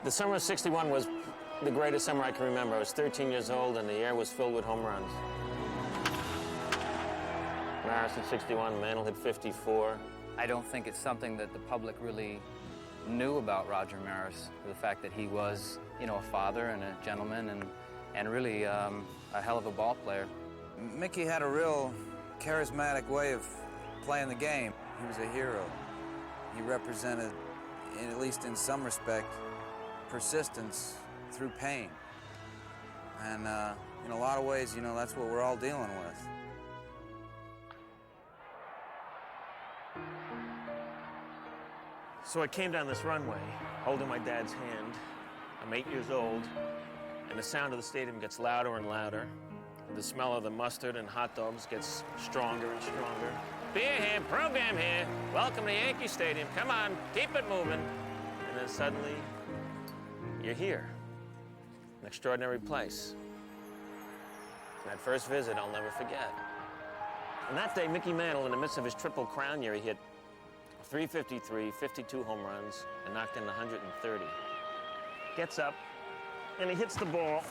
The summer of '61 was the greatest summer I can remember. I was 13 years old, and the air was filled with home runs. Maris hit 61, Mantle hit 54. I don't think it's something that the public really knew about Roger Maris, the fact that he was, a father and a gentleman and really a hell of a ball player. Mickey had a real charismatic way of playing the game. He was a hero. He represented, at least in some respect, persistence through pain. And in a lot of ways, that's what we're all dealing with. So I came down this runway, holding my dad's hand. I'm 8 years old, and the sound of the stadium gets louder and louder. The smell of the mustard and hot dogs gets stronger and stronger. Beer here, program here. Welcome to Yankee Stadium. Come on, keep it moving. And then suddenly, you're here. An extraordinary place. That first visit, I'll never forget. And that day, Mickey Mantle, in the midst of his Triple Crown year, he hit 353, 52 home runs, and knocked in 130. Gets up, and he hits the ball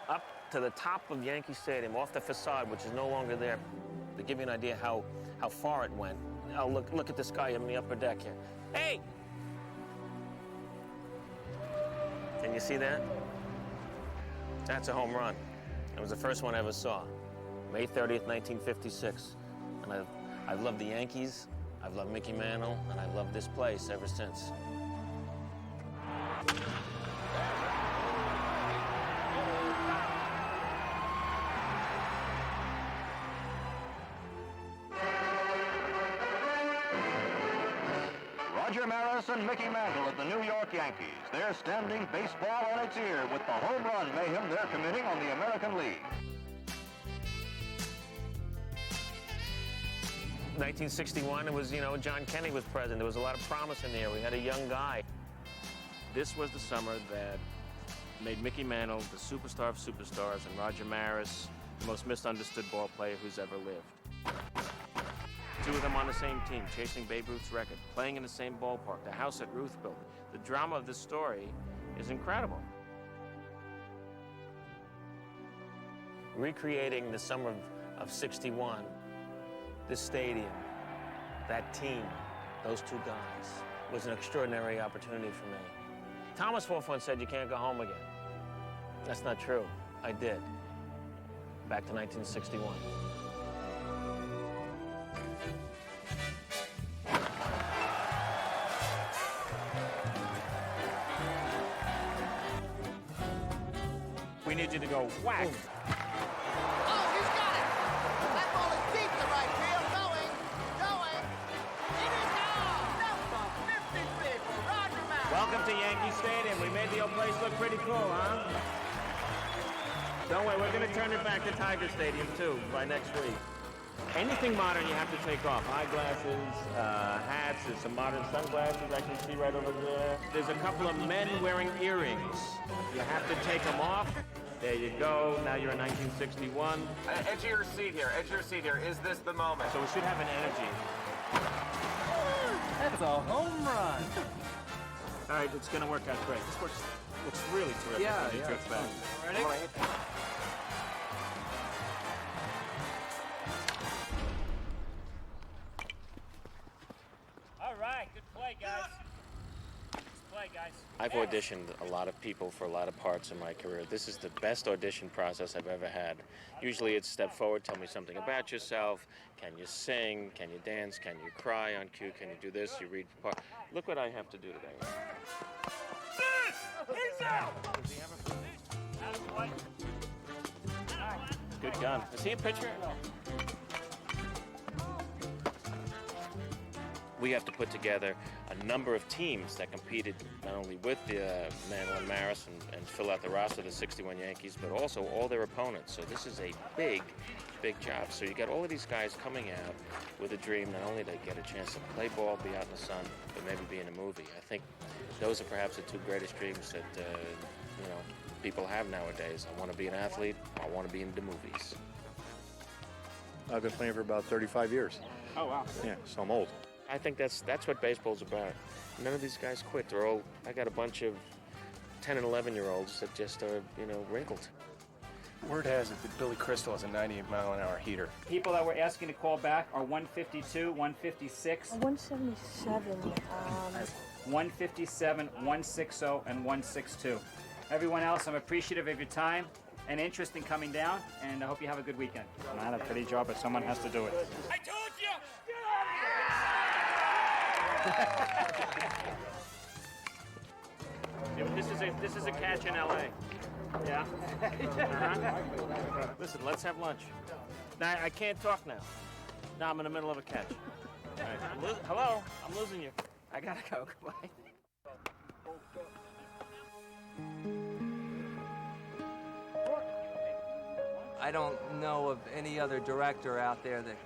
up to the top of Yankee Stadium, off the facade, which is no longer there. To give you an idea how far it went. Oh, look at this guy in the upper deck here. Hey! Can you see that? That's a home run. It was the first one I ever saw. May 30th, 1956. And I've loved the Yankees, I've loved Mickey Mantle, and I've loved this place ever since. Roger Maris and Mickey Mantle of the New York Yankees. They're standing baseball on its ear with the home run mayhem they're committing on the American League. 1961, it was, John Kenny was president. There was a lot of promise in there. We had a young guy. This was the summer that made Mickey Mantle the superstar of superstars and Roger Maris the most misunderstood ball player who's ever lived. Two of them on the same team, chasing Babe Ruth's record, playing in the same ballpark, the house that Ruth built. The drama of this story is incredible. Recreating the summer of '61, this stadium, that team, those two guys, was an extraordinary opportunity for me. Thomas Wolfe once said, "You can't go home again." That's not true. I did. Back to 1961. We need you to go whack. Oh, he's got it! That ball is deep to right field. Going. It is out! Number 53 for Roger Maris. Welcome to Yankee Stadium. We made the old place look pretty cool, huh? Don't worry, we're going to turn it back to Tiger Stadium, too, by next week. Anything modern you have to take off. Eyeglasses, hats, there's some modern sunglasses I can see right over there. There's a couple of men wearing earrings. You have to take them off. There you go. Now you're in 1961. Edge of your seat here. Edge of your seat here. Is this the moment? So we should have an energy. That's a home run. All right, it's going to work out great. This looks really terrific. Yeah, when you yeah, drift it's back. fun. Ready? All right, good play, guys. I've auditioned a lot of people for a lot of parts in my career. This is the best audition process I've ever had. Usually it's step forward, tell me something about yourself. Can you sing? Can you dance? Can you cry on cue? Can you do this? You read part. Look what I have to do today. Good gun. Is he a pitcher? We have to put together a number of teams that competed not only with Mantle and Maris and fill out the roster of the '61 Yankees, but also all their opponents. So this is a big, big job. So you got all of these guys coming out with a dream not only to get a chance to play ball, be out in the sun, but maybe be in a movie. I think those are perhaps the two greatest dreams that people have nowadays. I want to be an athlete. I want to be in the movies. I've been playing for about 35 years. Oh wow! Yeah, so I'm old. I think that's what baseball's about. None of these guys quit. I got a bunch of 10 and 11-year-olds that just are, you know, wrinkled. Word has it that Billy Crystal has a 98-mile-an-hour heater. People that we're asking to call back are 152, 156, 177, 157, 160, and 162. Everyone else, I'm appreciative of your time and interest in coming down, and I hope you have a good weekend. Not a pretty job, but someone has to do it. I told you! This is a catch in L.A. Yeah? Listen, let's have lunch. Now, I can't talk now. Now I'm in the middle of a catch. All right. Hello? I'm losing you. I gotta go. Goodbye. I don't know of any other director out there that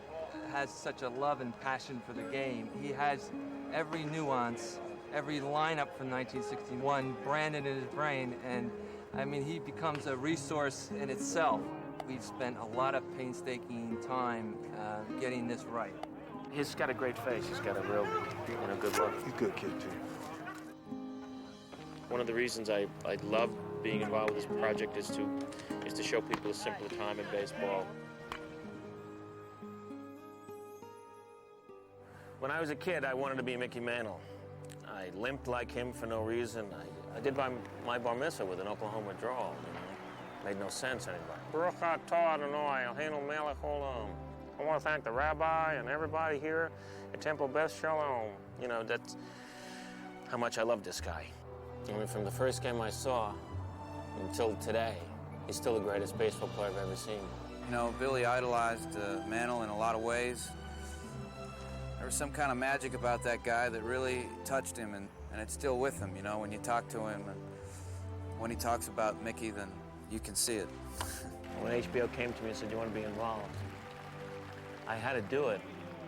has such a love and passion for the game. He has every nuance, every lineup from 1961 branded in his brain, and I mean, he becomes a resource in itself. We've spent a lot of painstaking time getting this right. He's got a great face. He's got a real, you know, good look. He's a good kid, too. One of the reasons I love being involved with this project is to show people a simpler time in baseball. When I was a kid, I wanted to be Mickey Mantle. I limped like him for no reason. I did my bar mitzvah with an Oklahoma drawl, you know. Made no sense anyway. Baruch atah Adonai, Eloheinu melech haolam. I want to thank the rabbi and everybody here at Temple Beth Shalom. You know, that's how much I love this guy. I mean, from the first game I saw until today, he's still the greatest baseball player I've ever seen. You know, Billy idolized Mantle in a lot of ways. There was some kind of magic about that guy that really touched him, and it's still with him, you know, when you talk to him. And when he talks about Mickey, then you can see it. When HBO came to me and said, "You want to be involved?" I had to do it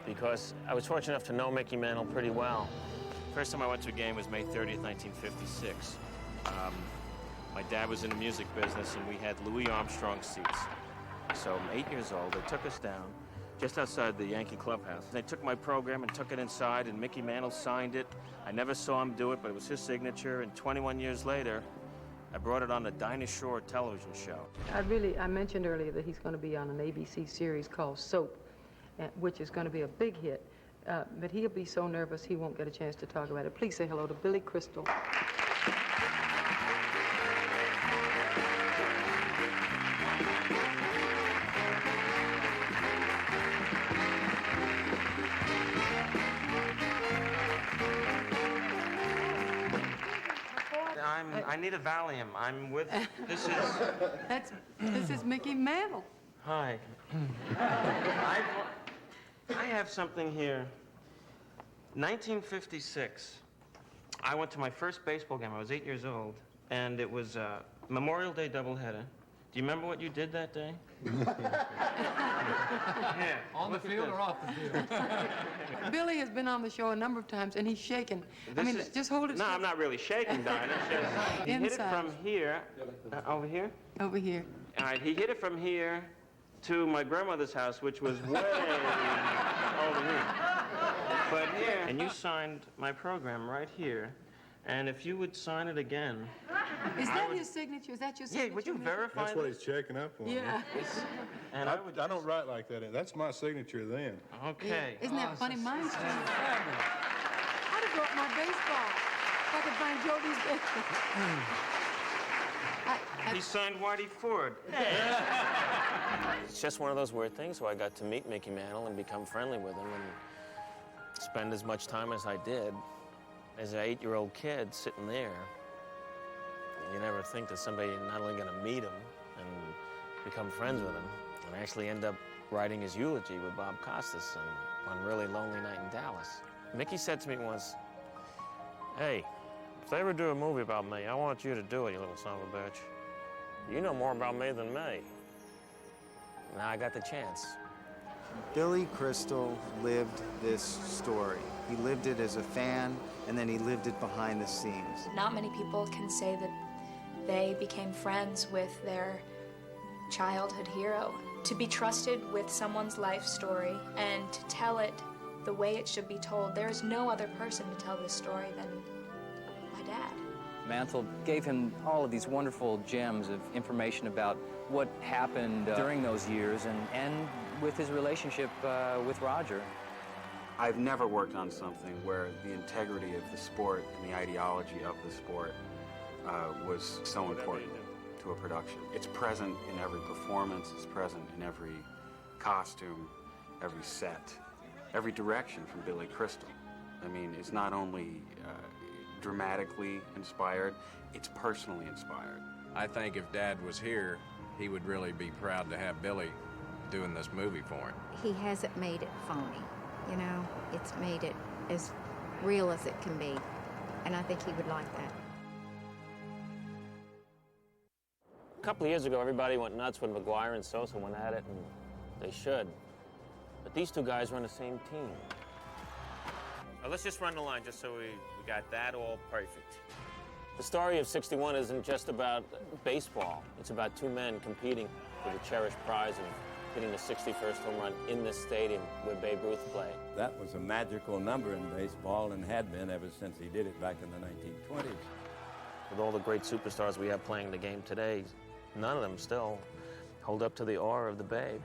because I was fortunate enough to know Mickey Mantle pretty well. First time I went to a game was May 30th, 1956. My dad was in the music business, and we had Louis Armstrong seats. So I'm 8 years old. They took us down just outside the Yankee clubhouse. They took my program and took it inside, and Mickey Mantle signed it. I never saw him do it, but it was his signature. And 21 years later, I brought it on the Dinah Shore television show. I mentioned earlier that he's going to be on an ABC series called Soap, which is going to be a big hit. But he'll be so nervous he won't get a chance to talk about it. Please say hello to Billy Crystal. I need a Valium. I'm with, this This is Mickey Mantle. Hi. I have something here. 1956. I went to my first baseball game. I was 8 years old, and it was a Memorial Day doubleheader. Do you remember what you did that day? Yeah. On the field or off the field? Billy has been on the show a number of times, and he's shaking. Just hold it. No, I'm not really shaking, Dinah. He hit it from here, over here? Over here. All right, he hit it from here to my grandmother's house, which was way over here. But here, and you signed my program right here. And if you would sign it again... Is that his signature? Is that your signature? Yeah, would you verify That's what he's checking up on. Yeah. And I don't write like that. That's my signature then. Okay. Isn't that funny? Mine's too. I'd have brought my baseball if I could find Jody's baseball. He signed Whitey Ford. It's just one of those weird things where I got to meet Mickey Mantle and become friendly with him and spend as much time as I did. As an 8-year-old kid sitting there, you never think that somebody not only going to meet him and become friends with him, and actually end up writing his eulogy with Bob Costas on Really Lonely Night in Dallas. Mickey said to me once, "Hey, if they ever do a movie about me, I want you to do it, you little son of a bitch. You know more about me than me." Now I got the chance. Billy Crystal lived this story. He lived it as a fan, and then he lived it behind the scenes. Not many people can say that they became friends with their childhood hero. To be trusted with someone's life story and to tell it the way it should be told, there is no other person to tell this story than my dad. Mantle gave him all of these wonderful gems of information about what happened during those years and with his relationship with Roger. I've never worked on something where the integrity of the sport and the ideology of the sport was so important to a production. It's present in every performance, it's present in every costume, every set, every direction from Billy Crystal. I mean, it's not only dramatically inspired, it's personally inspired. I think if Dad was here, he would really be proud to have Billy doing this movie for him. He hasn't made it phony, you know? It's made it as real as it can be, and I think he would like that. A couple of years ago, everybody went nuts when McGuire and Sosa went at it, and they should. But these two guys were on the same team. Now, let's just run the line just so we got that all perfect. The story of '61 isn't just about baseball. It's about two men competing for the cherished prize of hitting the 61st home run in this stadium where Babe Ruth played. That was a magical number in baseball and had been ever since he did it back in the 1920s. With all the great superstars we have playing the game today, none of them still hold up to the aura of the Babe.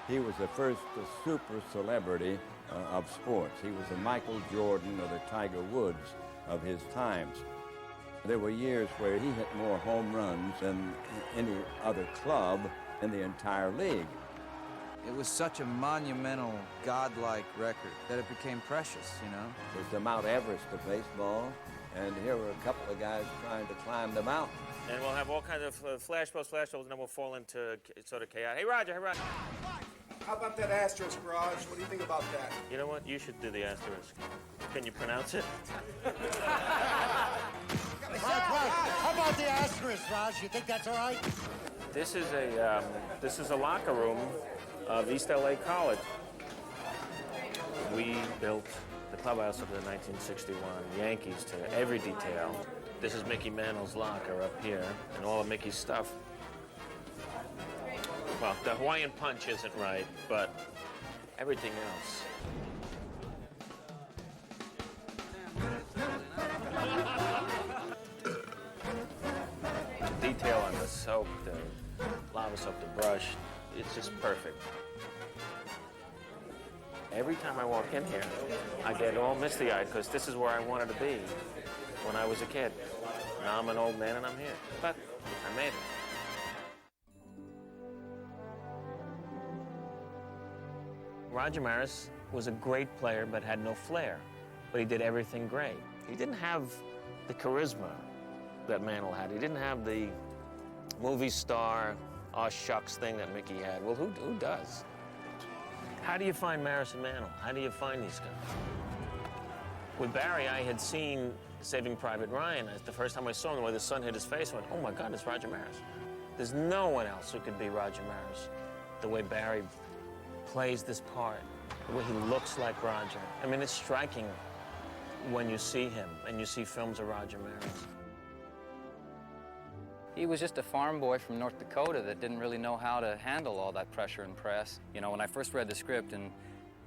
He was the first super celebrity of sports. He was the Michael Jordan or the Tiger Woods of his times. There were years where he hit more home runs than any other club in the entire league. It was such a monumental, godlike record that it became precious, you know? It was the Mount Everest of baseball, and here were a couple of guys trying to climb the mountain. And we'll have all kinds of flash posts, and then we'll fall into sort of chaos. Hey, Roger, hey, Roger. How about that asterisk, Raj? What do you think about that? You know what? You should do the asterisk. Can you pronounce it? Raj, how about the asterisk, Raj? You think that's all right? This is a locker room of East LA College. We built the clubhouse of the 1961 Yankees to every detail. This is Mickey Mantle's locker up here, and all of Mickey's stuff. Well, the Hawaiian punch isn't right, but everything else. The detail on the soap, the lava soap, the brush, it's just perfect. Every time I walk in here, I get all misty-eyed because this is where I wanted to be when I was a kid. Now I'm an old man and I'm here, but I made it. Roger Maris was a great player but had no flair, but he did everything great. He didn't have the charisma that Mantle had. He didn't have the movie star, aw shucks thing that Mickey had. Well, who does? How do you find Maris and Mantle? How do you find these guys? With Barry, I had seen Saving Private Ryan. The first time I saw him, the way the sun hit his face, I went, oh my God, it's Roger Maris. There's no one else who could be Roger Maris. The way Barry plays this part, the way he looks like Roger. I mean, it's striking when you see him and you see films of Roger Maris. He was just a farm boy from North Dakota that didn't really know how to handle all that pressure and press. You know, when I first read the script and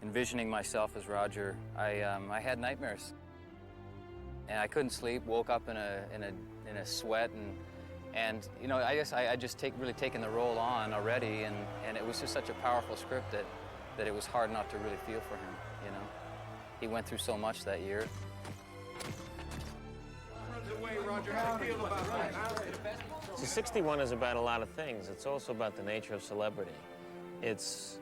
envisioning myself as Roger, I had nightmares. And I couldn't sleep, woke up in a sweat, and you know, I guess I just really taken the role on already, and it was just such a powerful script that it was hard not to really feel for him, you know. He went through so much that year. So 61 is about a lot of things. It's also about the nature of celebrity. It's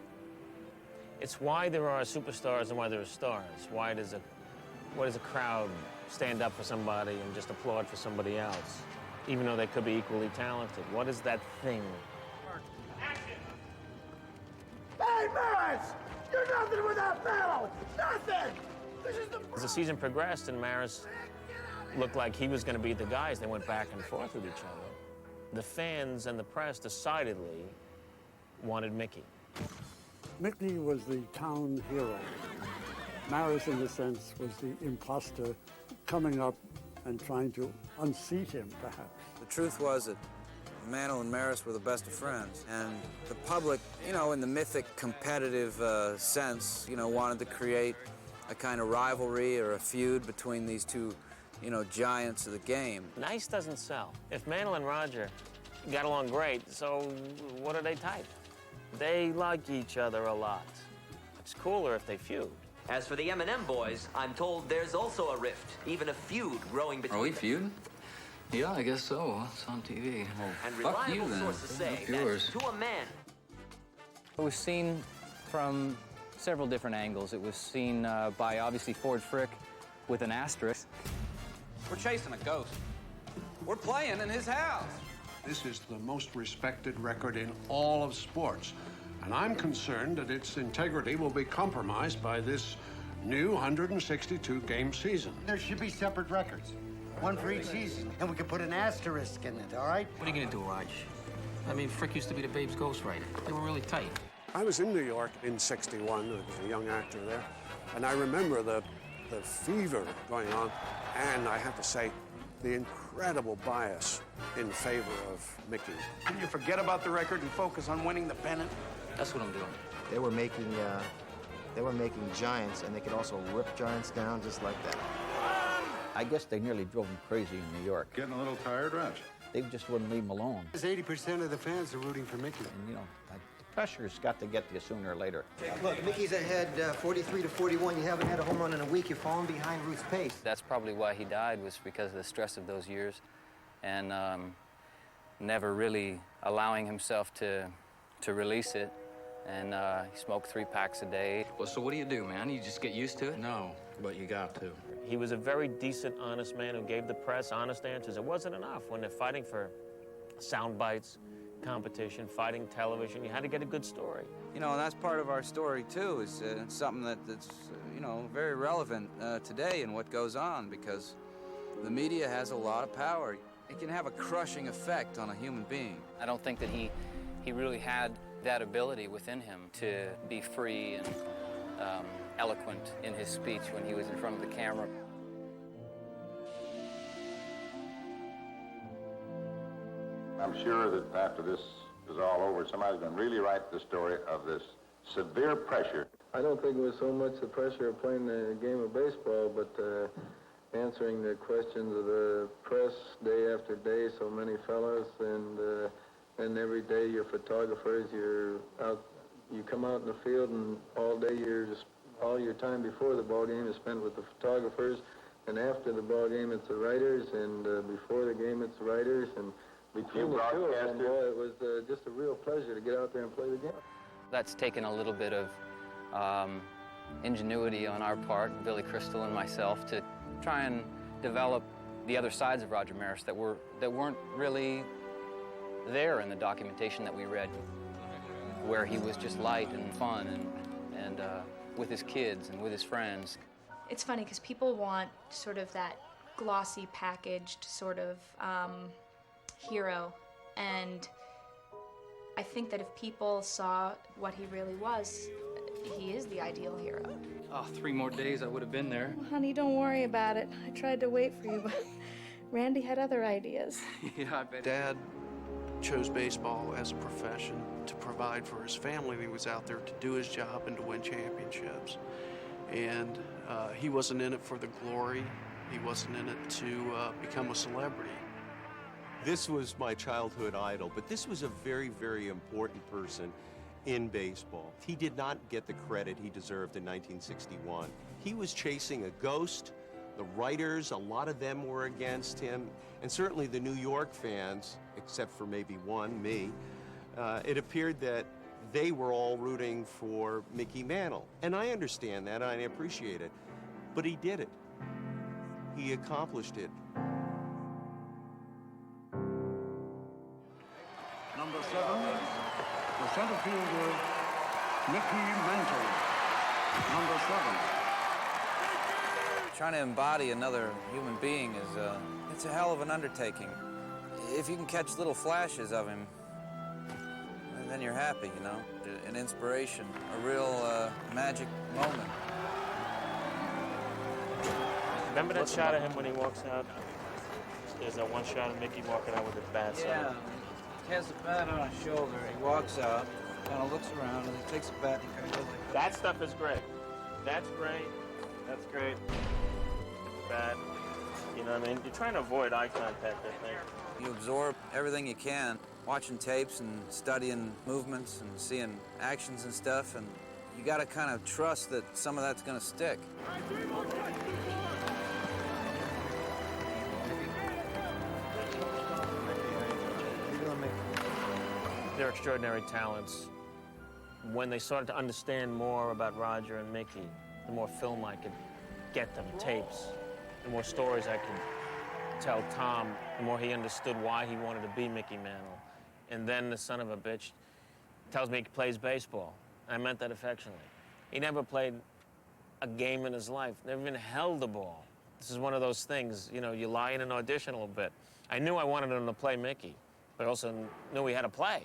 why there are superstars and why there are stars. Why does a crowd stand up for somebody and just applaud for somebody else, even though they could be equally talented? What is that thing? Hey, Maris! You're nothing without Mantle! Nothing! As the season progressed and Maris looked like he was going to be the guys, they went back and forth with each other. The fans and the press decidedly wanted Mickey. Mickey was the town hero. Maris, in a sense, was the imposter coming up and trying to unseat him, perhaps. The truth was that Mantle and Maris were the best of friends, and the public, you know, in the mythic competitive sense, you know, wanted to create a kind of rivalry or a feud between these two you know, giants of the game. Nice doesn't sell. If Mantle and Roger got along great, so what do they type? They like each other a lot. It's cooler if they feud. As for the M&M boys, I'm told there's also a rift, even a feud growing between Are we them. feuding? Yeah, I guess so. It's on TV. And Fuck you, reliable then. sources say Fuck yours. that to a man, It was seen from several different angles. It was seen by, obviously, Ford Frick with an asterisk. We're chasing a ghost. We're playing in his house. This is the most respected record in all of sports, and I'm concerned that its integrity will be compromised by this new 162-game season. There should be separate records, one for each season, and we could put an asterisk in it, all right? What are you gonna do, Raj? I mean, Frick used to be the Babe's ghostwriter. They were really tight. I was in New York in '61. I was a young actor there, and I remember the fever going on, and I have to say, the incredible bias in favor of Mickey. Can you forget about the record and focus on winning the pennant? That's what I'm doing. They were making giants, and they could also rip giants down just like that. I guess they nearly drove him crazy in New York. Getting a little tired, Raj? They just wouldn't leave him alone. 80% of the fans are rooting for Mickey. And, you know, the pressure's got to get to you sooner or later. Look, Mickey's ahead 43-41. You haven't had a home run in a week. You're falling behind Ruth's pace. That's probably why he died, was because of the stress of those years and never really allowing himself to release it. And he smoked 3 packs a day. Well, so what do you do, man? You just get used to it? No, but you got to. He was a very decent, honest man who gave the press honest answers. It wasn't enough when they're fighting for sound bites, competition, fighting television. You had to get a good story. You know, and that's part of our story, too, is something that's, you know, very relevant today in what goes on, because the media has a lot of power. It can have a crushing effect on a human being. I don't think that he really had that ability within him to be free and eloquent in his speech when he was in front of the camera. I'm sure that after this is all over, somebody's going to really write the story of this severe pressure. I don't think it was so much the pressure of playing the game of baseball, but answering the questions of the press day after day, so many fellas, and every day your photographers, you come out in the field, and all day all your time before the ball game is spent with the photographers, and after the ball game it's the writers, and before the game it's the writers, and between the two of them, boy, it was just a real pleasure to get out there and play the game. That's taken a little bit of ingenuity on our part, Billy Crystal and myself, to try and develop the other sides of Roger Maris that weren't really there in the documentation that we read, where he was just light and fun and with his kids and with his friends. It's funny because people want sort of that glossy packaged sort of hero, and I think that if people saw what he really was, he is the ideal hero. Oh, 3 more days I would have been there. Honey, don't worry about it. I tried to wait for you, but Randy had other ideas. Yeah, I bet. Dad chose baseball as a profession to provide for his family. He was out there to do his job and to win championships. And he wasn't in it for the glory. He wasn't in it to become a celebrity. This was my childhood idol, but this was a very, very important person in baseball. He did not get the credit he deserved in 1961. He was chasing a ghost. The writers, a lot of them were against him, and certainly the New York fans, except for maybe one, me, it appeared that they were all rooting for Mickey Mantle. And I understand that, and I appreciate it, but he did it. He accomplished it. Number 7, the center fielder, Mickey Mantle. Number 7. Trying to embody another human being is it's a hell of an undertaking. If you can catch little flashes of him, then you're happy, you know? An inspiration, a real magic moment. Remember that shot of him when he walks out? There's that one shot of Mickey walking out with the bat. Yeah, he has the bat on his shoulder. He walks out, kind of looks around, and he takes the bat and he kind of goes like that. Stuff is great. That's great. That's great. Bat. You know what I mean? You're trying to avoid eye contact, I think. You absorb everything you can, watching tapes and studying movements and seeing actions and stuff, and you got to kind of trust that some of that's going to stick. They're extraordinary talents. When they started to understand more about Roger and Mickey, the more film I could get them, tapes, the more stories I could tell Tom, the more he understood why he wanted to be Mickey Mantle. And then the son of a bitch tells me he plays baseball. I meant that affectionately. He never played a game in his life, never even held a ball. This is one of those things, you know, you lie in an audition a little bit. I knew I wanted him to play Mickey, but I also knew he had to play.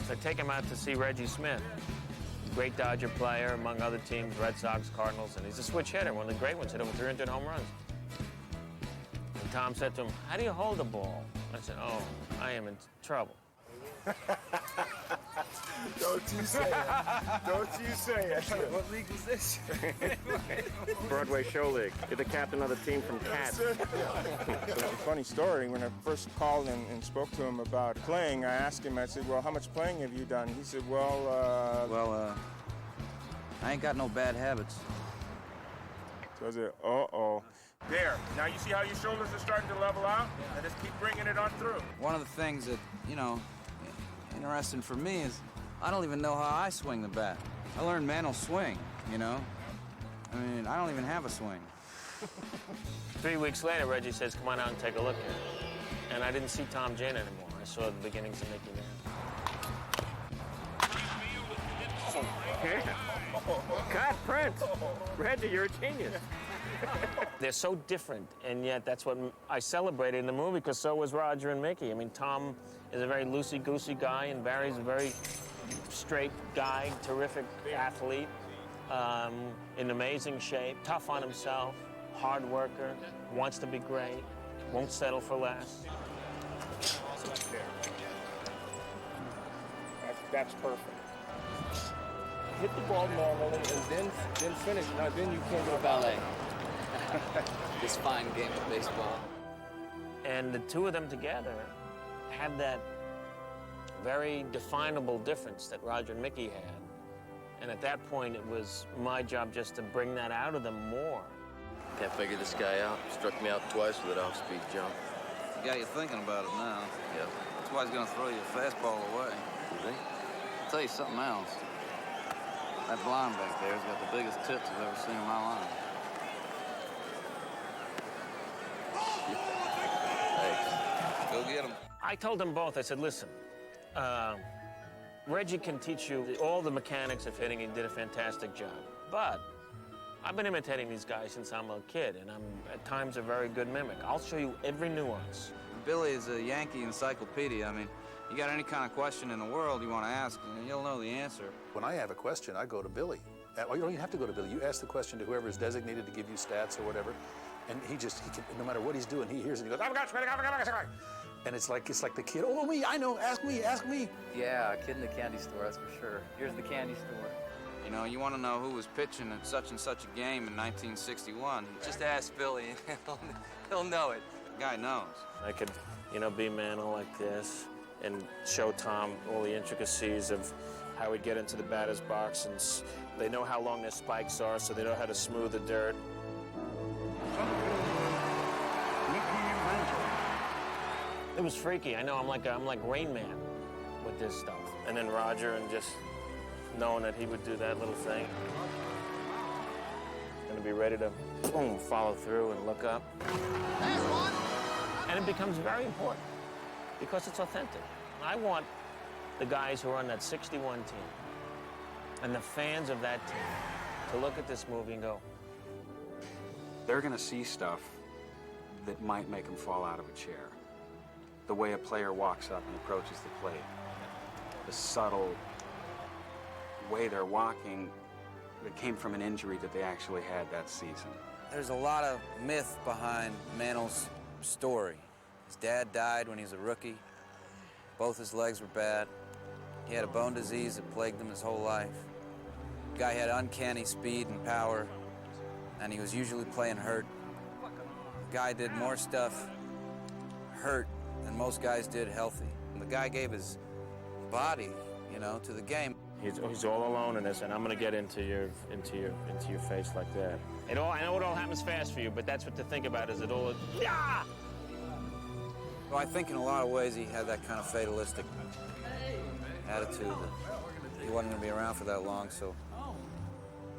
So I take him out to see Reggie Smith, great Dodger player, among other teams, Red Sox, Cardinals, and he's a switch hitter, one of the great ones, hit over 300 home runs. And Tom said to him, "How do you hold the ball?" I said, "Oh, I am in trouble." Don't you say it. Don't you say it. What league was this? Broadway Show League. You're the captain of the team from Cats. It's a funny story. When I first called and spoke to him about playing, I asked him, I said, "Well, how much playing have you done?" He said, Well, I ain't got no bad habits. So I said, uh-oh. There. Now you see how your shoulders are starting to level out? Now just keep bringing it on through. One of the things that, you know, interesting for me is I don't even know how I swing the bat. I learned Mantle's swing, you know? I mean, I don't even have a swing. 3 weeks later, Reggie says, "Come on out and take a look at it." And I didn't see Tom Jane anymore. I saw the beginnings of Mickey Mantle. God, Prince. Reggie, you're a genius. They're so different, and yet that's what I celebrated in the movie, because so was Roger and Mickey. I mean, Tom is a very loosey-goosey guy, and Barry's a very straight guy, terrific athlete, in amazing shape, tough on himself, hard worker, wants to be great, won't settle for less. That's perfect. Hit the ball normally and then finish. Now then you can't go ballet. This fine game of baseball. And the two of them together had that very definable difference that Roger and Mickey had. And at that point, it was my job just to bring that out of them more. Can't figure this guy out. Struck me out twice with an off-speed jump. You got you thinking about it now. Yeah. That's why he's gonna throw your fastball away. You think? I'll tell you something else. That blonde back there has got the biggest tits I've ever seen in my life. Thanks. Go get him. I told them both, I said, "Listen, Reggie can teach you all the mechanics of hitting. He did a fantastic job. But I've been imitating these guys since I'm a kid, and I'm at times a very good mimic. I'll show you every nuance." Billy is a Yankee encyclopedia. I mean, you got any kind of question in the world you want to ask, and you'll know the answer. When I have a question, I go to Billy. Well, you don't even have to go to Billy. You ask the question to whoever is designated to give you stats or whatever, and he can, no matter what he's doing, he hears it. He goes, and it's like the kid. "Oh, me, I know. Ask me, ask me." Yeah, a kid in the candy store, that's for sure. Here's the candy store. You know, you want to know who was pitching at such and such a game in 1961? Just ask Billy, and he'll know it. The guy knows. I could, you know, be Mantle like this and show Tom all the intricacies of how he'd get into the batter's box, and they know how long their spikes are, so they know how to smooth the dirt. It was freaky. I know, I'm like Rain Man with this stuff. And then Roger, and just knowing that he would do that little thing. Gonna be ready to, boom, follow through and look up. And it becomes very important because it's authentic. I want the guys who are on that 61 team and the fans of that team to look at this movie and go, they're gonna see stuff that might make them fall out of a chair. The way a player walks up and approaches the plate. The subtle way they're walking that came from an injury that they actually had that season. There's a lot of myth behind Mantle's story. His dad died when he was a rookie. Both his legs were bad. He had a bone disease that plagued him his whole life. The guy had uncanny speed and power, and he was usually playing hurt. Guy did more stuff hurt than most guys did healthy. And the guy gave his body, you know, to the game. He's all alone in this, and I'm gonna get into your face like that. I know it all happens fast for you, but that's what to think about. Is it all? Yeah! Well, I think in a lot of ways he had that kind of fatalistic attitude that he wasn't gonna be around for that long. So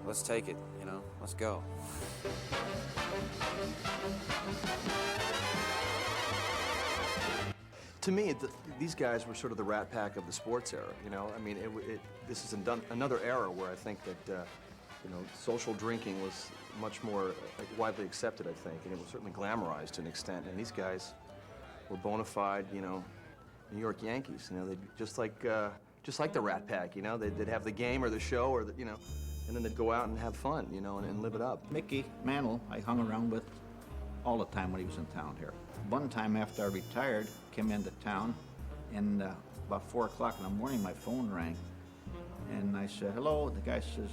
let's take it, you know. Let's go. To me, these guys were sort of the Rat Pack of the sports era, you know? I mean, this is another era where I think that, you know, social drinking was much more widely accepted, I think, and it was certainly glamorized to an extent. And these guys were bona fide, you know, New York Yankees. You know, they'd just like the Rat Pack, you know? They'd have the game or the show or the, you know, and then they'd go out and have fun, you know, and live it up. Mickey Mantle, I hung around with all the time when he was in town here. One time after I retired, came into town, and about 4 o'clock in the morning, my phone rang. And I said, hello. The guy says,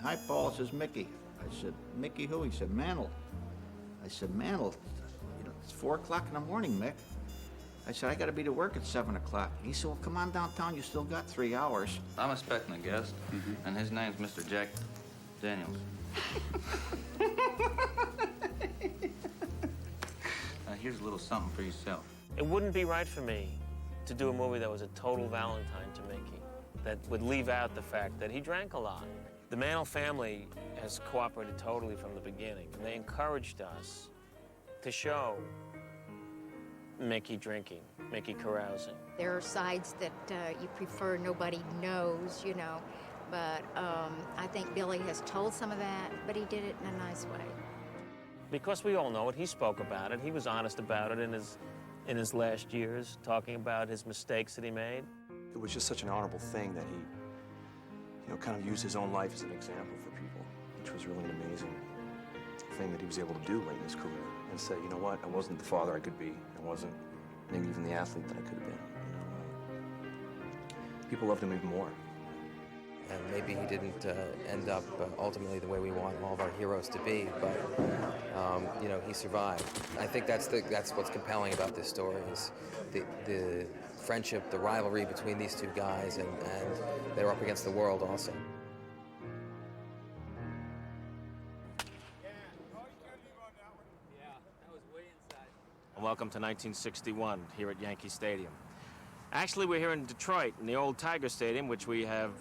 hi, Paul. It says, Mickey. I said, Mickey who? He said, Mantle. I said, Mantle, you know, it's 4 o'clock in the morning, Mick. I said, I got to be to work at 7 o'clock. He said, well, come on downtown. You still got 3 hours. I'm expecting a guest, and his name's Mr. Jack Daniels. Here's a little something for yourself. It wouldn't be right for me to do a movie that was a total Valentine to Mickey, that would leave out the fact that he drank a lot. The Mantle family has cooperated totally from the beginning, and they encouraged us to show Mickey drinking, Mickey carousing. There are sides that you prefer nobody knows, you know, but I think Billy has told some of that, but he did it in a nice way. Because we all know it, he spoke about it. He was honest about it in his last years, talking about his mistakes that he made. It was just such an honorable thing that he, you know, kind of used his own life as an example for people, which was really an amazing thing that he was able to do late in his career and say, you know what, I wasn't the father I could be. I wasn't maybe even the athlete that I could have been. You know, people loved him even more. And maybe he didn't end up ultimately the way we want all of our heroes to be, but you know, he survived. I think that's what's compelling about this story is the friendship, the rivalry between these two guys, and they were up against the world also. Welcome to 1961 here at Yankee Stadium. Actually, we're here in Detroit, in the old Tiger Stadium, which we have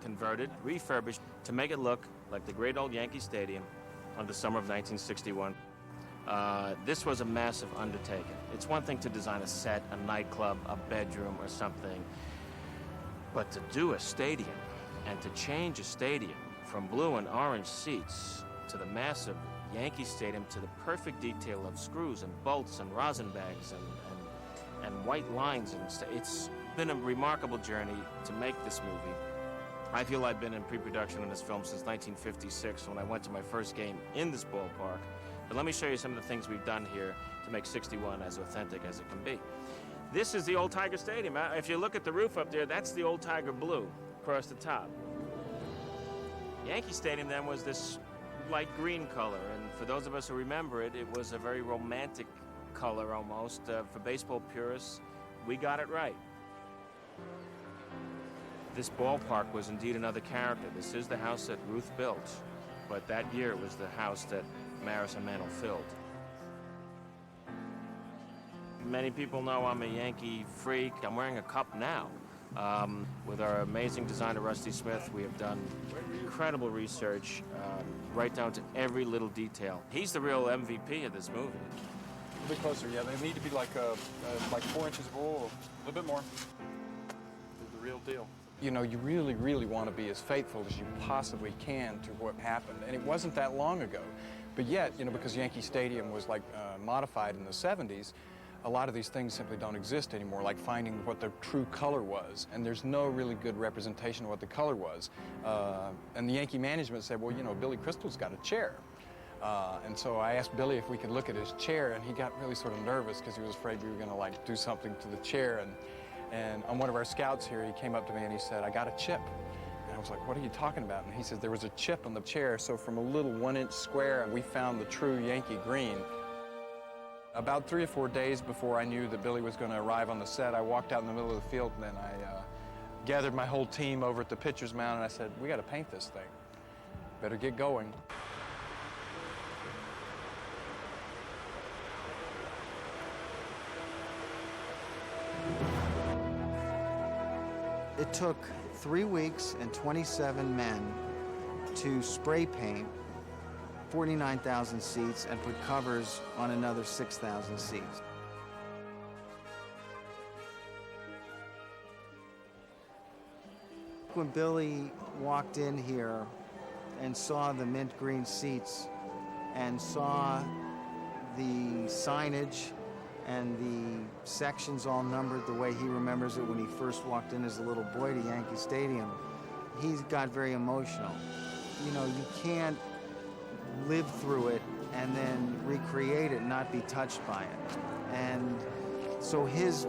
converted, refurbished, to make it look like the great old Yankee Stadium of the summer of 1961. This was a massive undertaking. It's one thing to design a set, a nightclub, a bedroom, or something, but to do a stadium and to change a stadium from blue and orange seats to the massive Yankee Stadium to the perfect detail of screws and bolts and rosin bags and white lines, and it's been a remarkable journey to make this movie. I feel I've been in pre-production on this film since 1956 when I went to my first game in this ballpark. But let me show you some of the things we've done here to make 61 as authentic as it can be. This is the old Tiger Stadium. If you look at the roof up there, that's the old Tiger blue across the top. Yankee Stadium then was this light green color, and for those of us who remember it, it was a very romantic color almost. For baseball purists, we got it right. This ballpark was indeed another character. This is the house that Ruth built, but that year it was the house that Maris and Mantle filled. Many people know I'm a Yankee freak. I'm wearing a cup now. With our amazing designer, Rusty Smith, we have done incredible research, right down to every little detail. He's the real MVP of this movie. A little bit closer, yeah. They need to be like 4 inches of wool, a little bit more. They're the real deal. You know, you really, really want to be as faithful as you possibly can to what happened. And it wasn't that long ago. But yet, you know, because Yankee Stadium was modified in the 70s, a lot of these things simply don't exist anymore, like finding what the true color was. And there's no really good representation of what the color was. And the Yankee management said, well, you know, Billy Crystal's got a chair. And so I asked Billy if we could look at his chair, and he got really sort of nervous because he was afraid we were going to do something to the chair. And on one of our scouts here, he came up to me and he said, I got a chip. And I was like, what are you talking about? And he says, there was a chip on the chair, so from a little 1-inch square, we found the true Yankee green. About 3 or 4 days before I knew that Billy was going to arrive on the set, I walked out in the middle of the field, and then I gathered my whole team over at the pitcher's mound, and I said, we got to paint this thing. Better get going. It took 3 weeks and 27 men to spray paint 49,000 seats and put covers on another 6,000 seats. When Billy walked in here and saw the mint green seats and saw the signage and the sections all numbered the way he remembers it when he first walked in as a little boy to Yankee Stadium, he got very emotional. You know, you can't live through it and then recreate it and not be touched by it. And so his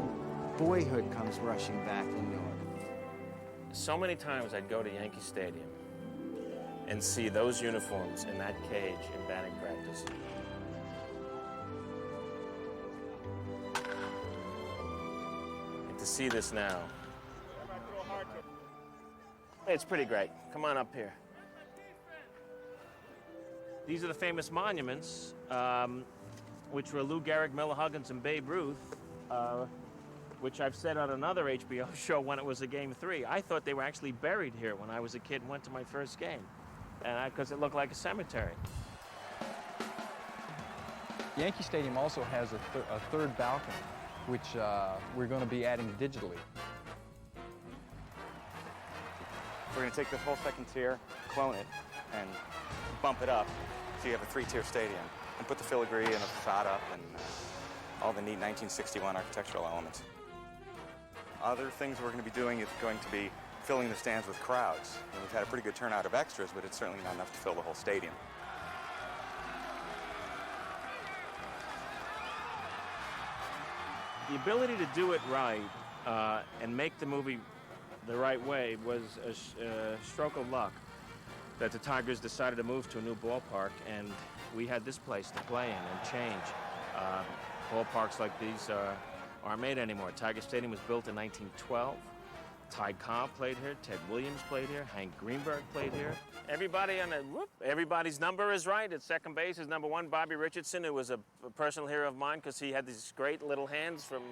boyhood comes rushing back into him. So many times I'd go to Yankee Stadium and see those uniforms in that cage in batting practice. And to see this now, it's pretty great. Come on up here. These are the famous monuments, which were Lou Gehrig, Miller Huggins, and Babe Ruth, which I've said on another HBO show when it was a Game 3. I thought they were actually buried here when I was a kid and went to my first game, and because it looked like a cemetery. Yankee Stadium also has a third balcony, which we're going to be adding digitally. We're going to take this whole second tier, clone it, and bump it up so you have a 3-tier stadium, and put the filigree and a facade up and all the neat 1961 architectural elements. Other things we're going to be doing is going to be filling the stands with crowds. And we've had a pretty good turnout of extras, but it's certainly not enough to fill the whole stadium. The ability to do it right and make the movie the right way was a stroke of luck that the Tigers decided to move to a new ballpark, and we had this place to play in and change. Ballparks like these aren't made anymore. Tiger Stadium was built in 1912. Ty Cobb played here, Ted Williams played here, Hank Greenberg played here. Everybody on the, everybody's number is right. At second base is number 1, Bobby Richardson, who was a personal hero of mine because he had these great little hands from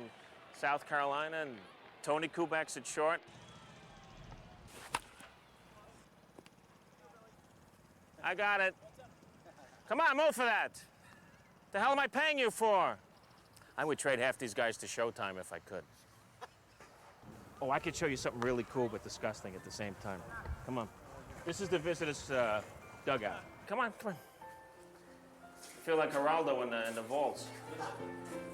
South Carolina, and Tony Kubek's at short. I got it. Come on, move for that. The hell am I paying you for? I would trade half these guys to Showtime if I could. Oh, I could show you something really cool but disgusting at the same time. Come on. This is the visitors' dugout. Come on, come on. I feel like Geraldo in the vaults.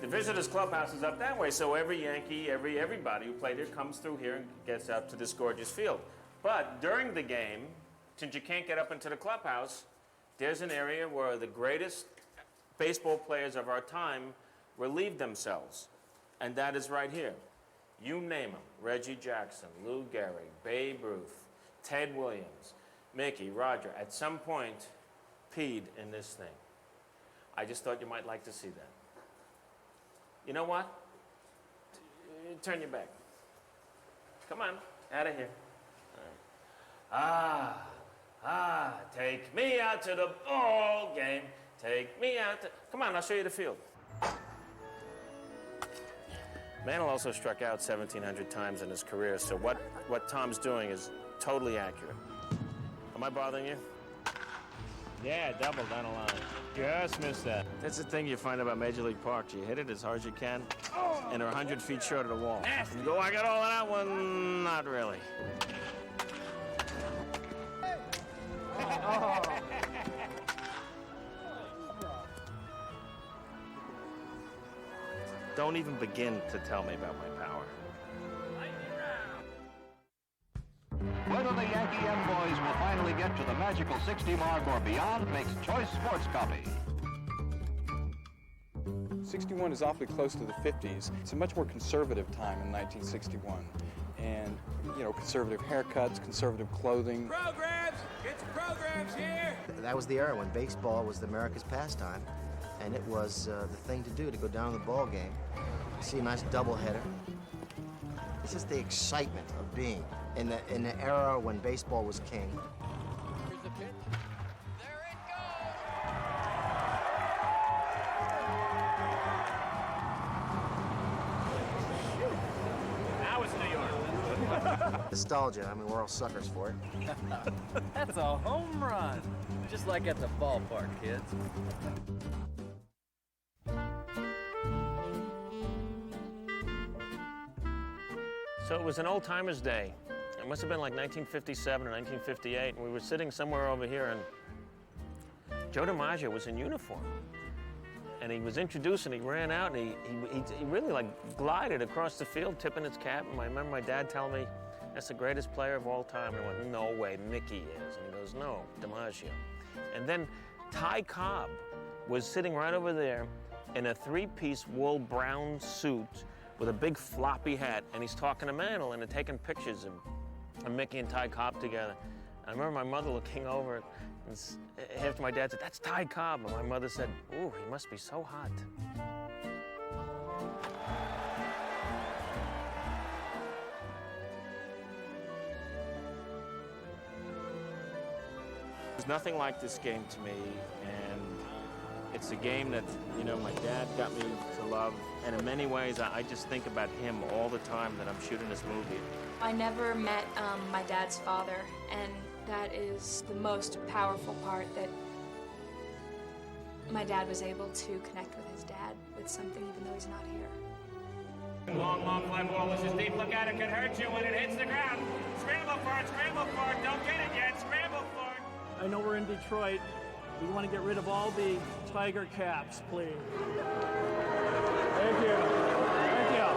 The visitors' clubhouse is up that way, so every Yankee, everybody who played here comes through here and gets up to this gorgeous field. But during the game, since you can't get up into the clubhouse, there's an area where the greatest baseball players of our time relieved themselves, and that is right here. You name them: Reggie Jackson, Lou Gehrig, Babe Ruth, Ted Williams, Mickey, Roger, at some point peed in this thing. I just thought you might like to see that. You know what? Turn your back. Come on, out of here. All right. Take me out to the ball game. Take me out to... Come on, I'll show you the field. Mantle also struck out 1,700 times in his career, so what Tom's doing is totally accurate. Am I bothering you? Yeah, double down the line. Just missed that. That's the thing you find about Major League Park. You hit it as hard as you can, and they're 100 feet short of the wall. You go, I got all of that one. Not really. Don't even begin to tell me about my power. Whether the Yankee M-Boys will finally get to the magical 60 mark or beyond makes Choice Sports Coffee. 61 is awfully close to the 50s. It's a much more conservative time in 1961. And you know, conservative haircuts, conservative clothing. Programs! Get some programs here! That was the era when baseball was America's pastime, and it was the thing to do, to go down to the ball game, see a nice doubleheader. It's just the excitement of being in the era when baseball was king. Here's the pitch. There it Shoot. Now it's New York. Nostalgia, I mean, we're all suckers for it. That's a home run. Just like at the ballpark, kids. So it was an old-timers day. It must have been like 1957 or 1958, and we were sitting somewhere over here, and Joe DiMaggio was in uniform. And he was introduced, and he ran out, and he really, like, glided across the field, tipping his cap. And I remember my dad telling me, that's the greatest player of all time. And I went, no way, Mickey is. And he goes, no, DiMaggio. And then Ty Cobb was sitting right over there in a three-piece wool brown suit with a big floppy hat, and he's talking to Mantle and they're taking pictures of Mickey and Ty Cobb together. I remember my mother looking over and after my dad said, that's Ty Cobb, and my mother said, ooh, he must be so hot. There's nothing like this game to me, and it's a game that, you know, my dad got me to love, and in many ways, I just think about him all the time that I'm shooting this movie. I never met my dad's father, and that is the most powerful part, that my dad was able to connect with his dad with something even though he's not here. Long fly ball, this is deep, look at it, can hurt you when it hits the ground. Scramble for it, don't get it yet, scramble for it. I know we're in Detroit. We want to get rid of all the Tiger caps, please. Thank you. Thank you.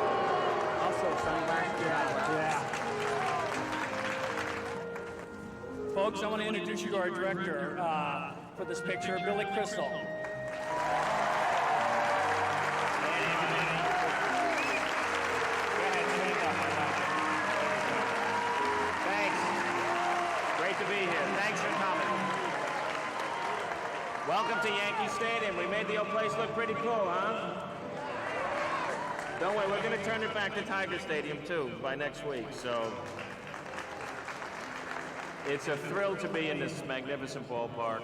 Also, sunburn. Yeah. Folks, I want to introduce you to our director for this picture, Billy Crystal. Thanks. Great to be here. Thanks for coming. Welcome to Yankee Stadium. We made the old place look pretty cool, huh? Don't worry, we're going to turn it back to Tiger Stadium, too, by next week, so... It's a thrill to be in this magnificent ballpark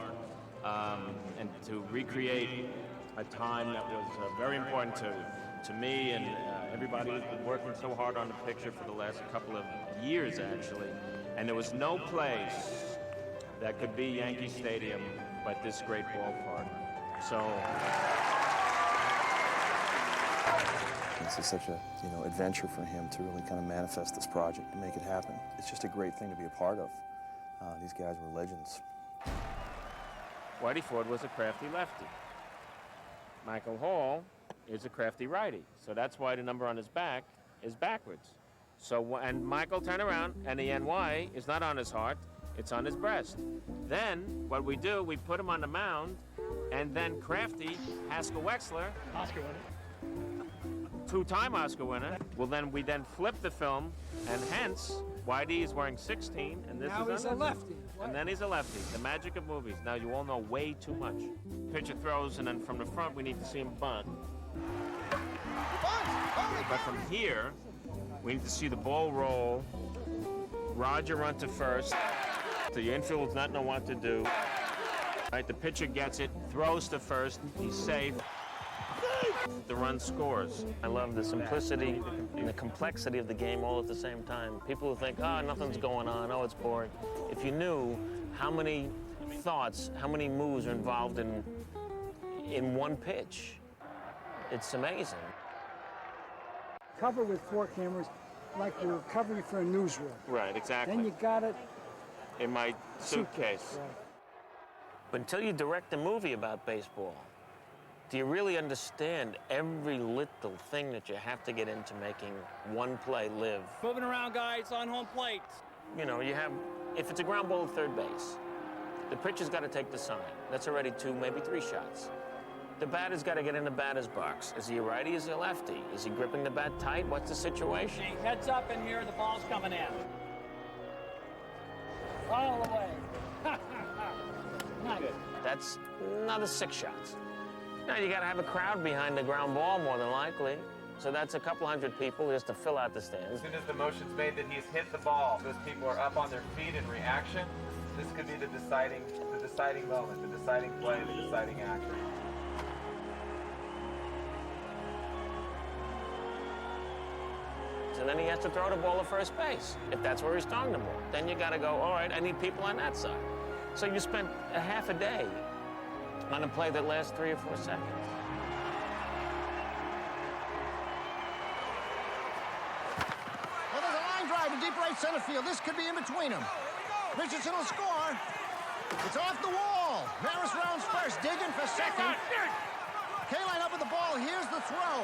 and to recreate a time that was very important to me and everybody who's been working so hard on the picture for the last couple of years, actually. And there was no place that could be Yankee Stadium but this great ballpark. So... This is such a, you know, adventure for him to really kind of manifest this project and make it happen. It's just a great thing to be a part of. These guys were legends. Whitey Ford was a crafty lefty. Michael Hall is a crafty righty. So that's why the number on his back is backwards. So, and Michael, turn around, and the NY is not on his heart, it's on his breast. Then, what we do, we put him on the mound, and then crafty, Haskell Wexler, Oscar winner, two-time Oscar winner, we then flip the film, and hence, Whitey is wearing 16, and this now is he's a lefty. And then he's a lefty. The magic of movies. Now you all know way too much. Pitcher throws, and then from the front we need to see him bunt. But from here, we need to see the ball roll. Roger run to first. The infield does not know what to do. Right, the pitcher gets it, throws to first. He's safe. The run scores. I love the simplicity and the complexity of the game all at the same time. People who think, oh, nothing's going on, oh, it's boring. If you knew how many thoughts, how many moves are involved in one pitch, it's amazing. Cover with 4 cameras, like we're covering for a newsroom. Right, exactly. Then you got it in my suitcase. Right. But until you direct a movie about baseball, do you really understand every little thing that you have to get into making one play live? Moving around, guys, on home plate. You know, you have, if it's a ground ball at third base, the pitcher's got to take the sign. That's already 2, maybe 3 shots. The batter's got to get in the batter's box. Is he a righty? Is he a lefty? Is he gripping the bat tight? What's the situation? He heads up in here, the ball's coming in. All the way. Not good. That's another 6 shots. Now you got to have a crowd behind the ground ball more than likely. So that's a couple hundred people just to fill out the stands. As soon as the motion's made that he's hit the ball, those people are up on their feet in reaction. This could be the deciding moment, the deciding play, the deciding action. And then he has to throw the ball to first base, if that's where he's throwing the ball. Then you got to go, all right, I need people on that side. So you spent a half a day on a play that lasts 3 or 4 seconds. Well, there's a line drive to deep right center field. This could be in between them. Richardson will score. It's off the wall. Maris rounds first, digging for second. Kaline up with the ball. Here's the throw.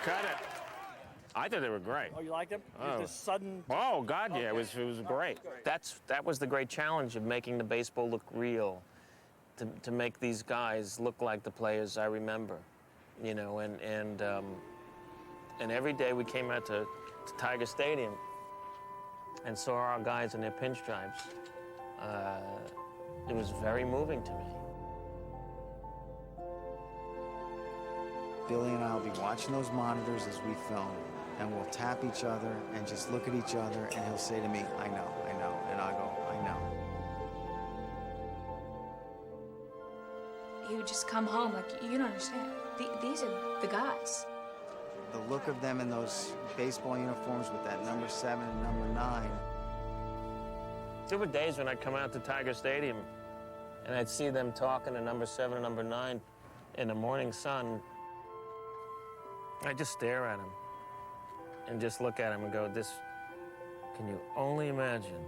Cut it. I thought they were great. Oh, you liked him? Oh. This sudden... Oh, God, yeah, it was great. That was the great challenge of making the baseball look real, to make these guys look like the players I remember, you know, and every day we came out to Tiger Stadium and saw our guys in their pinstripes. It was very moving to me. Billy and I will be watching those monitors as we film, and we'll tap each other and just look at each other, and he'll say to me, I know, and I'll go, I know. He would just come home like, you don't understand. These are the guys. The look of them in those baseball uniforms with that number 7 and number 9. There were days when I'd come out to Tiger Stadium and I'd see them talking to number 7 and number 9 in the morning sun. I'd just stare at him and just look at him and go, can you only imagine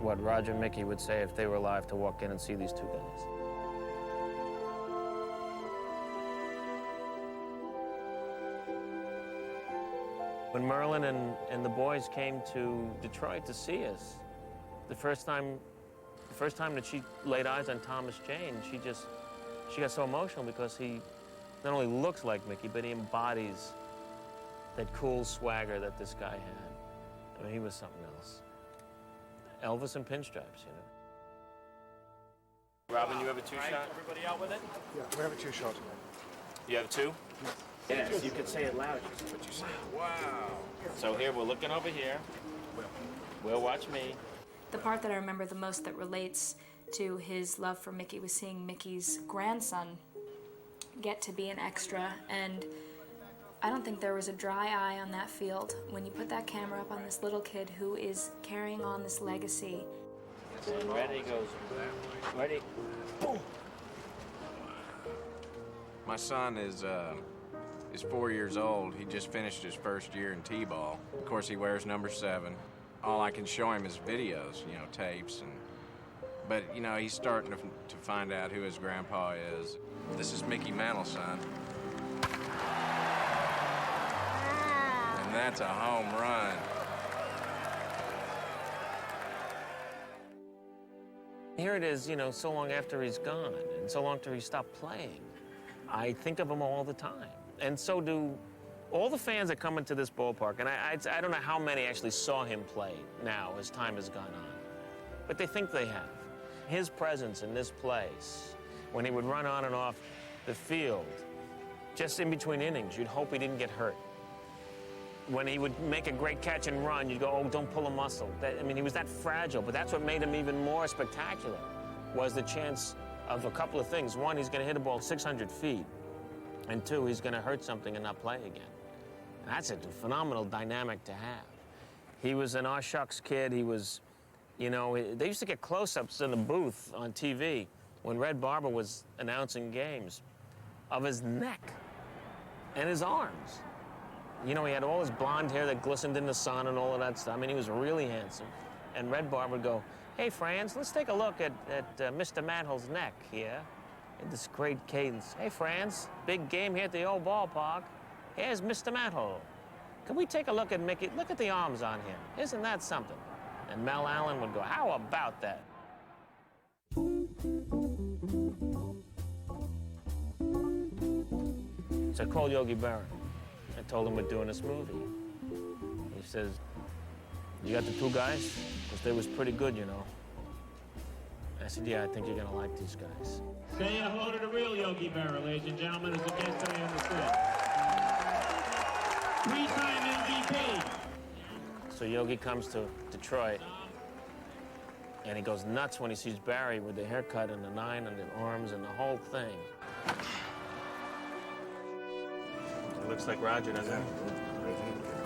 what Roger and Mickey would say if they were alive to walk in and see these 2 guys? When Merlin and the boys came to Detroit to see us, the first time that she laid eyes on Thomas Jane, she got so emotional because he not only looks like Mickey, but he embodies that cool swagger that this guy had. I mean, he was something else. Elvis in pinstripes, you know. Robin, you have a 2-shot? Everybody out with it? Yeah, we have a 2-shot. You have 2? Yes, you can say it loud. What you say. Wow. So here, we're looking over here. We'll watch me. The part that I remember the most that relates to his love for Mickey was seeing Mickey's grandson get to be an extra, and I don't think there was a dry eye on that field when you put that camera up on this little kid who is carrying on this legacy. And ready goes. Ready. Boom. My son is 4 years old. He just finished his first year in T-ball. Of course, he wears number 7. All I can show him is videos, you know, tapes, but you know, he's starting to find out who his grandpa is. This is Mickey Mantle, son. And that's a home run. Here it is, you know, so long after he's gone, and so long after he stopped playing. I think of him all the time. And so do all the fans that come into this ballpark, and I don't know how many actually saw him play now as time has gone on, but they think they have. His presence in this place, when he would run on and off the field, just in between innings, you'd hope he didn't get hurt. When he would make a great catch and run, you'd go, oh, don't pull a muscle. I mean, he was that fragile, but that's what made him even more spectacular, was the chance of a couple of things. One, he's going to hit a ball 600 feet, and 2, he's going to hurt something and not play again. And that's a phenomenal dynamic to have. He was an aw shucks kid. He was, you know, they used to get close-ups in the booth on TV when Red Barber was announcing games of his neck and his arms. You know, he had all his blonde hair that glistened in the sun and all of that stuff. I mean, he was really handsome. And Red Barber would go, hey, Franz, let's take a look at Mr. Mantle's neck here. In this great cadence. Hey, Franz, big game here at the old ballpark. Here's Mr. Mantle. Can we take a look at Mickey? Look at the arms on him. Isn't that something? And Mel Allen would go, how about that? So I called Yogi Berra. I told him we're doing this movie. He says, you got the two guys? Because they was pretty good, you know. I said, yeah, I think you're gonna like these guys. Say hello to the real Yogi Berra, ladies and gentlemen, as a guest today on the set. Three-time MVP. So Yogi comes to Detroit, and he goes nuts when he sees Barry with the haircut and the 9 and the arms and the whole thing. It looks like Roger, doesn't it?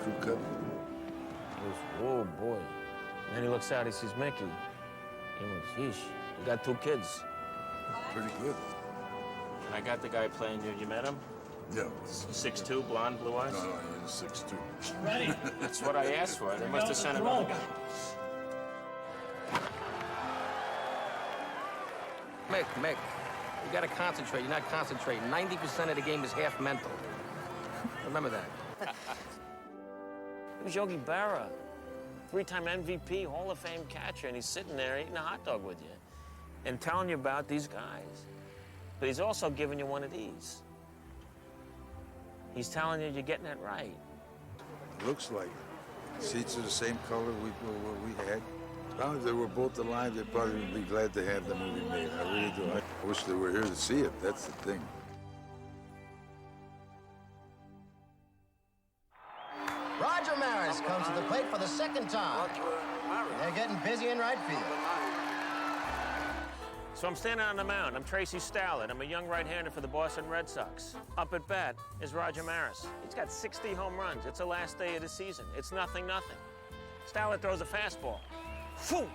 Crew cut. He goes, whoa, boy. And then he looks out, he sees Mickey. He goes, yeesh, you got 2 kids. Pretty good. And I got the guy playing you. You met him? Yeah. 6'2", blonde, blue eyes? No, he's 6'2". Ready? That's what I asked for. They must have sent another guy. Mick, you gotta concentrate. You're not concentrating. 90% of the game is half mental. Remember that. It was Yogi Berra, 3-time MVP, Hall of Fame catcher, and he's sitting there eating a hot dog with you and telling you about these guys. But he's also giving you one of these. He's telling you you're getting it right. Looks like it. Seats are the same color we had. As long as they were both alive, they'd probably be glad to have the movie made. I really do. I wish they were here to see it. That's the thing. Roger Maris comes to the plate for the second time. They're getting busy in right field. So I'm standing on the mound. I'm Tracy Stallard. I'm a young right-hander for the Boston Red Sox. Up at bat is Roger Maris. He's got 60 home runs. It's the last day of the season. It's 0-0. Stallard throws a fastball. Phew!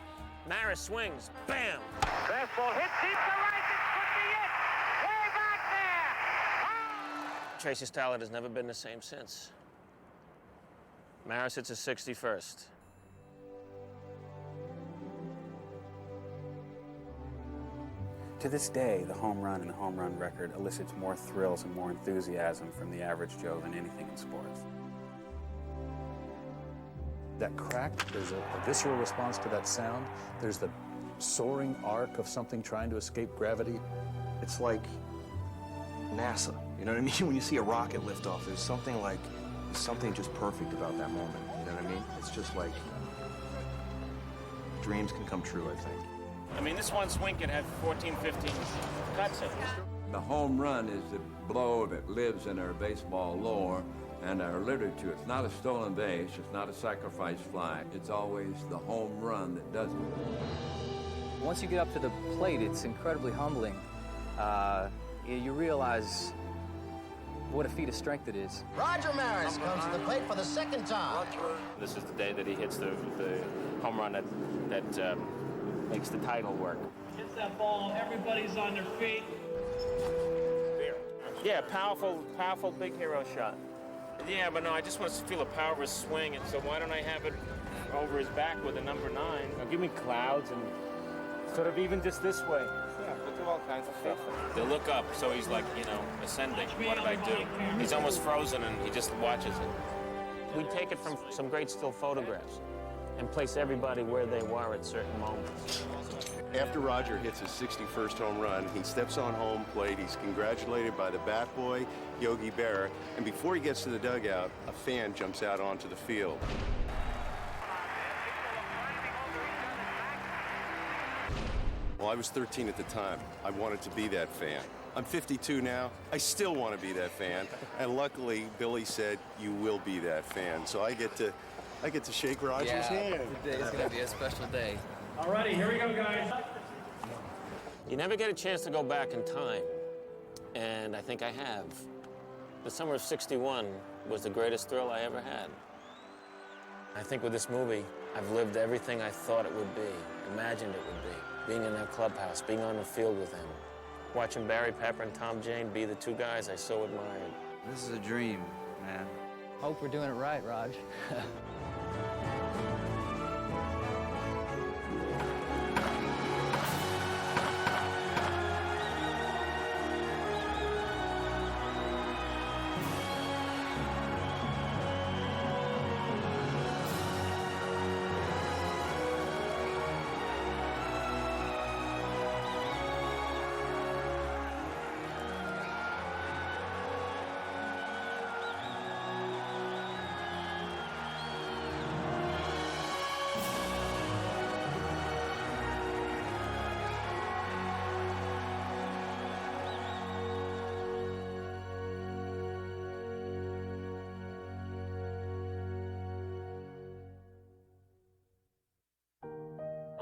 Maris swings. Bam! Fastball hit deep to right. This could be it. Way back there. Tracy Stallard has never been the same since. Maris hits his 61st. To this day, the home run and the home run record elicits more thrills and more enthusiasm from the average Joe than anything in sports. That crack, there's a visceral response to that sound. There's the soaring arc of something trying to escape gravity. It's like NASA, you know what I mean? When you see a rocket lift off, there's something just perfect about that moment, you know what I mean? It's just like dreams can come true, I think. I mean, this one swing can have 14, 15 cuts in it. The home run is the blow that lives in our baseball lore and our literature. It's not a stolen base, it's not a sacrifice fly. It's always the home run that does it. Once you get up to the plate, it's incredibly humbling. You realize what a feat of strength it is. Roger Maris comes to the plate for the second time. This is the day that he hits the home run that makes the title work. Hits that ball. Everybody's on their feet. Yeah, powerful big hero shot. Yeah, but no, I just want to feel the power of his swing, and so why don't I have it over his back with a number 9? Now give me clouds and sort of even just this way. Yeah, we'll do all kinds of stuff. They look up, so he's like, ascending. What did I do? He's almost frozen, and he just watches it. We take it from some great still photographs and place everybody where they were at certain moments. After Roger hits his 61st home run, he steps on home plate. He's congratulated by the bat boy, Yogi Berra, and before he gets to the dugout, a fan jumps out onto the field. Well, I was 13 at the time. I wanted to be that fan. I'm 52 now. I still want to be that fan. And luckily, Billy said, you will be that fan. So I get to shake Roger's hand. Today is going to be a special day. All righty, here we go, guys. You never get a chance to go back in time, and I think I have. The summer of '61 was the greatest thrill I ever had. I think with this movie, I've lived everything I thought it would be, imagined it would be. Being in that clubhouse, being on the field with him, watching Barry Pepper and Tom Jane be the two guys I so admired. This is a dream, man. Hope we're doing it right, Raj.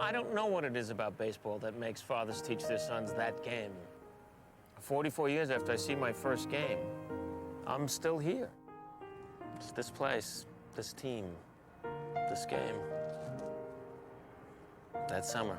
I don't know what it is about baseball that makes fathers teach their sons that game. 44 years after I see my first game, I'm still here. It's this place, this team, this game, that summer.